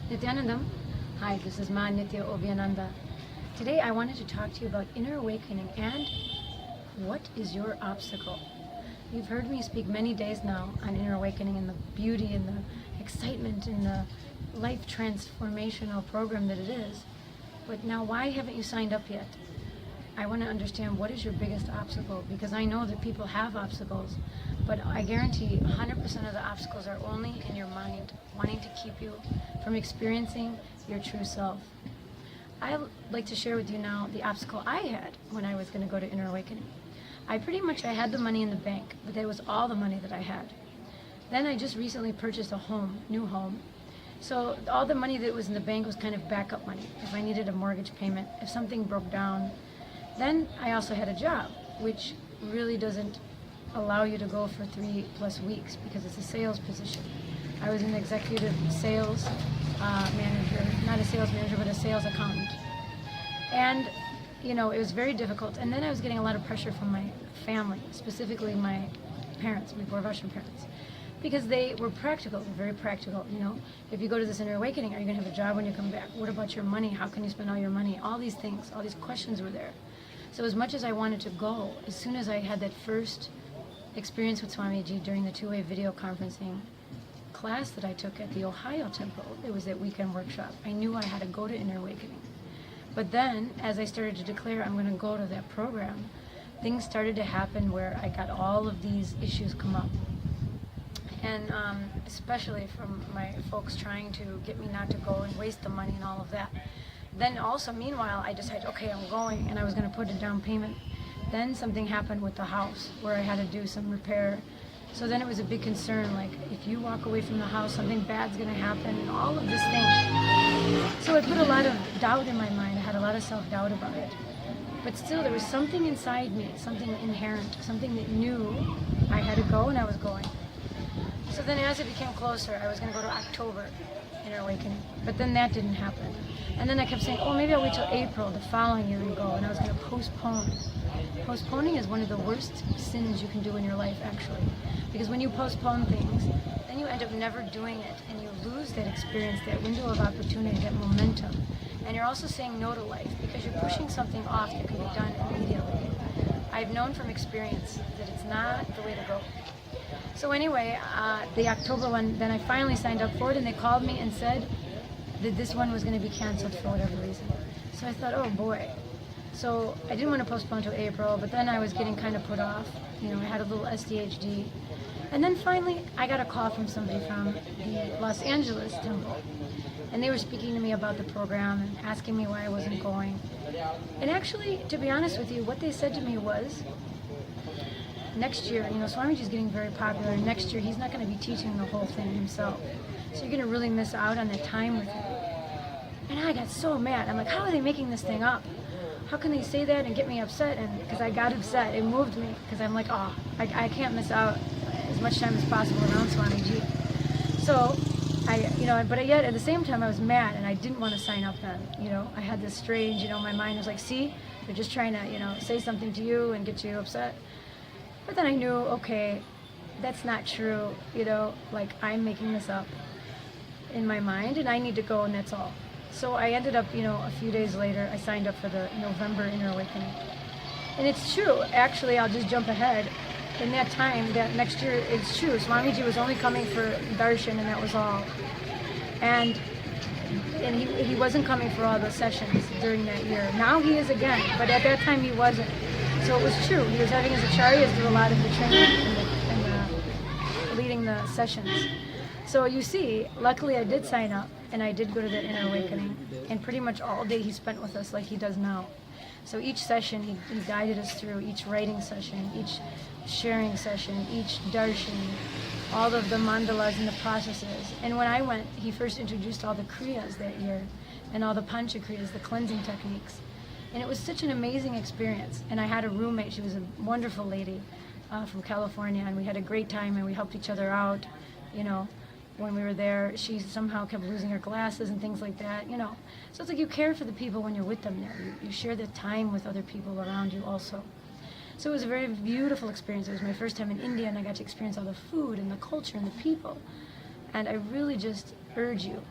Nithyanandam. Hi, this is Ma Nithya Obhyananda. Today I wanted to talk to you about inner awakening and what is your obstacle. You've heard me speak many days now on inner awakening and the beauty and the excitement and the life transformational program that it is. But now why haven't you signed up yet? I want to understand what is your biggest obstacle, because I know that people have obstacles, but I guarantee 100% of the obstacles are only in your mind, wanting to keep you from experiencing your true self. I'd like to share with you now the obstacle I had when I was going to go to Inner Awakening. I had the money in the bank, but that was all the money that I had. Then I just recently purchased a home, new home. So all the money that was in the bank was kind of backup money. If I needed a mortgage payment, if something broke down. Then I also had a job, which really doesn't allow you to go for 3+ weeks because it's a sales position. I was an executive sales manager, not a sales manager, but a sales accountant. And, you know, it was very difficult. And then I was getting a lot of pressure from my family, specifically my parents, my poor Russian parents, because they were practical, very practical, you know. If you go to this Inner Awakening, are you going to have a job when you come back? What about your money? How can you spend all your money? All these things, all these questions were there. So as much as I wanted to go, as soon as I had that first experience with Swamiji during the two-way video conferencing class that I took at the Ohio Temple, it was that weekend workshop, I knew I had to go to Inner Awakening. But then, as I started to declare I'm going to go to that program, things started to happen where I got all of these issues come up. And especially from my folks trying to get me not to go and waste the money and all of that. Then also, meanwhile, I decided, okay, I'm going, and I was going to put a down payment. Then something happened with the house where I had to do some repair. So then it was a big concern, like, if you walk away from the house, something bad's going to happen, and all of this thing. So it put a lot of doubt in my mind. I had a lot of self-doubt about it. But still, there was something inside me, something inherent, something that knew I had to go, and I was going. So then as it became closer, I was going to go to October, Inner Awakening. But then that didn't happen. And then I kept saying, oh, maybe I'll wait till April the following year and go. And I was going to postpone. Postponing is one of the worst sins you can do in your life, actually. Because when you postpone things, then you end up never doing it. And you lose that experience, that window of opportunity, that momentum. And you're also saying no to life because you're pushing something off that can be done immediately. I've known from experience that it's not the way to go. So anyway, the October one, then I finally signed up for it, and they called me and said that this one was going to be canceled for whatever reason. So I thought, oh boy. So I didn't want to postpone to April, but then I was getting kind of put off. You know, I had a little SDHD. And then finally, I got a call from somebody from the Los Angeles temple. And they were speaking to me about the program and asking me why I wasn't going. And actually, to be honest with you, what they said to me was, next year, you know, Swamiji's getting very popular, and next year he's not going to be teaching the whole thing himself. So you're going to really miss out on that time with him. And I got so mad. I'm like, how are they making this thing up? How can they say that and get me upset? And because I got upset, it moved me. Because I'm like, oh, I can't miss out as much time as possible around Swamiji. So, but yet at the same time I was mad and I didn't want to sign up then. You know, I had this strange, my mind was like, see, they're just trying to, say something to you and get you upset. But then I knew, okay, that's not true, like I'm making this up in my mind and I need to go and that's all. So I ended up, a few days later, I signed up for the November Inner Awakening. And it's true, actually, I'll just jump ahead. In that time, that next year, it's true, Swamiji was only coming for darshan and that was all. And he wasn't coming for all the sessions during that year. Now he is again, but at that time he wasn't. So it was true, he was having his acharyas do a lot of the training and leading the sessions. So you see, luckily I did sign up and I did go to that Inner Awakening, and pretty much all day he spent with us like he does now. So each session he guided us through, each writing session, each sharing session, each darshan, all of the mandalas and the processes. And when I went, he first introduced all the kriyas that year and all the pancha kriyas, the cleansing techniques. And it was such an amazing experience. And I had a roommate, she was a wonderful lady from California, and we had a great time and we helped each other out, when we were there. She somehow kept losing her glasses and things like that, So it's like you care for the people when you're with them there. You share the time with other people around you also. So it was a very beautiful experience. It was my first time in India, and I got to experience all the food and the culture and the people. And I really just urge you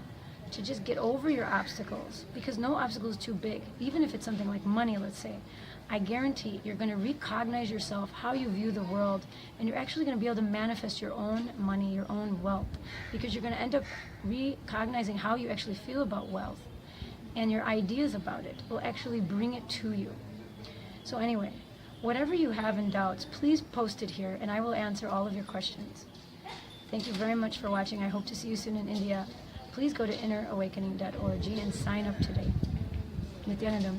to just get over your obstacles, because no obstacle is too big. Even if it's something like money, let's say, I guarantee you're going to recognize yourself, how you view the world, and you're actually going to be able to manifest your own money, your own wealth, because you're going to end up recognizing how you actually feel about wealth, and your ideas about it will actually bring it to you. So anyway, whatever you have in doubts, please post it here, and I will answer all of your questions. Thank you very much for watching. I hope to see you soon in India. Please go to innerawakening.org and sign up today. Nithyanandam.